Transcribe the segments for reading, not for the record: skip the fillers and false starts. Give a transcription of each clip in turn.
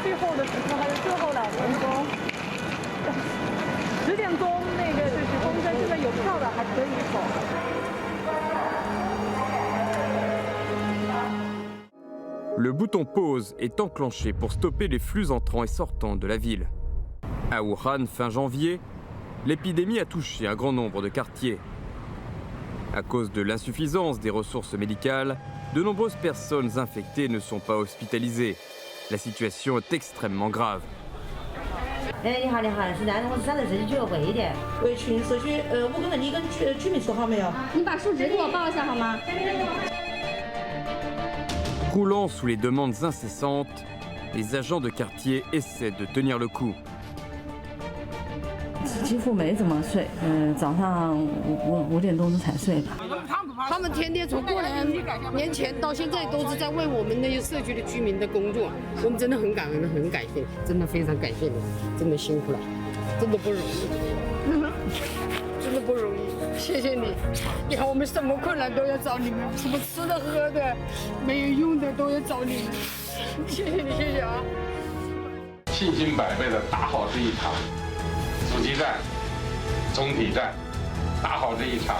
最后的时刻，还有最后2分钟，10点钟那个就是公车现在有票的还可以走。Le bouton pause est enclenché pour stopper les flux entrants et sortants de la ville. À Wuhan, fin janvier, l'épidémie a touché un grand nombre de quartiers. À cause de l'insuffisance des ressources médicales, de nombreuses personnes infectées ne sont pas hospitalisées. La situation est extrêmement grave. 你好，是的，我是想在这里聚个会一点。为群社区，我刚才你跟居民说好没有？你把数值给我报一下好吗？ Croulant sous les demandes incessantes, les agents de quartier essaient de tenir le coup. 几乎没怎么睡，早上5点钟才睡吧。他们天天从过年前到现在都是在为我们那些社区的居民的工作，我们真的很感恩，很感谢，真的非常感谢你，真的辛苦了，真的不容易，真的不容易，谢谢你。你看我们什么困难都要找你们，什么吃的喝的没有用的都要找你们，谢谢你，谢谢啊。信心百倍的打好这一场阻击战、总体战，打好这一场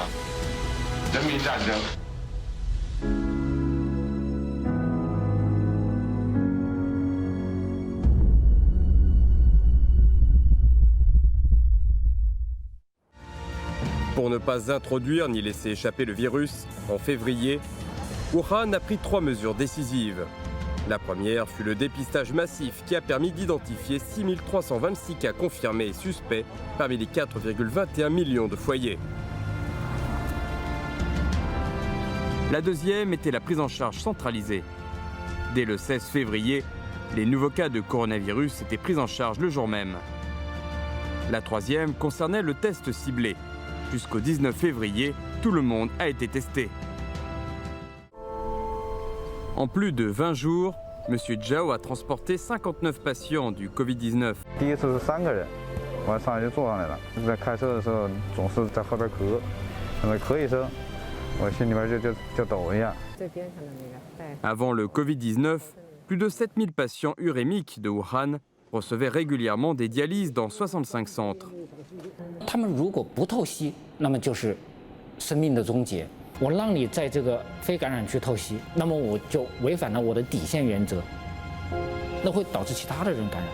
人民战争。Pour ne pas introduire ni laisser échapper le virus, en février, Wuhan a pris 3 mesures décisives. La première fut le dépistage massif qui a permis d'identifier 6326 cas confirmés et suspects parmi les 4,21 millions de foyers. La deuxième était la prise en charge centralisée. Dès le 16 février, les nouveaux cas de coronavirus étaient pris en charge le jour même. La troisième concernait le test ciblé. Jusqu'au 19 février, tout le monde a été testé. En plus de 20 jours, M. Zhao a transporté 59 patients du Covid-19. 第一次是3个人，我上来就坐上来了。在开车的时候总是在后边咳，咳一声，我心里边就抖一下。 Avant le Covid-19, plus de 7000 patients urémiques de Wuhan recevaient régulièrement des dialyses dans 65 centres. 他们如果不透析，那么就是生命的终结。我让你在这个非感染区透析，那么我就违反了我的底线原则，那会导致其他的人感染。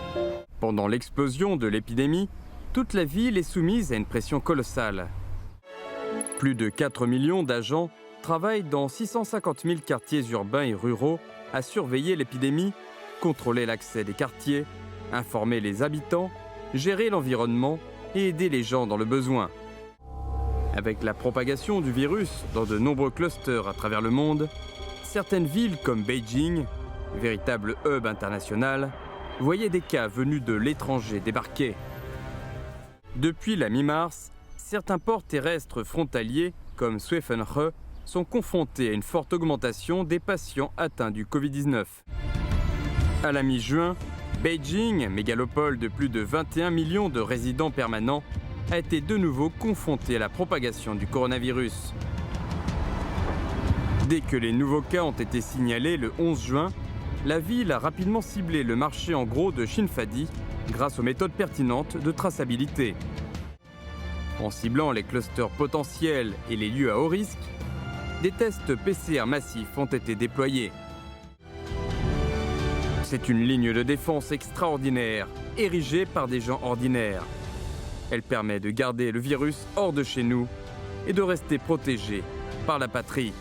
Pendant l'explosion de l'épidémie, toute la ville est soumise à une pression colossale. Plus de 4 millions d'agents travaillent dans 650 000 quartiers urbains et ruraux à surveiller l'épidémie, contrôler l'accès des quartiers, informer les habitants, gérer l'environnement et aider les gens dans le besoin. Avec la propagation du virus dans de nombreux clusters à travers le monde, certaines villes comme Beijing, véritable hub international, voyaient des cas venus de l'étranger débarquer. Depuis la mi-mars, certains ports terrestres frontaliers comme Suifenhe sont confrontés à une forte augmentation des patients atteints du Covid-19. À la mi-juin, Beijing, mégalopole de plus de 21 millions de résidents permanents, a été de nouveau confronté à la propagation du coronavirus. Dès que les nouveaux cas ont été signalés le 11 juin, la ville a rapidement ciblé le marché en gros de Xinfadi grâce aux méthodes pertinentes de traçabilité. En ciblant les clusters potentiels et les lieux à haut risque, des tests PCR massifs ont été déployés. C'est une ligne de défense extraordinaire, érigée par des gens ordinaires. Elle permet de garder le virus hors de chez nous et de rester protégé par la patrie.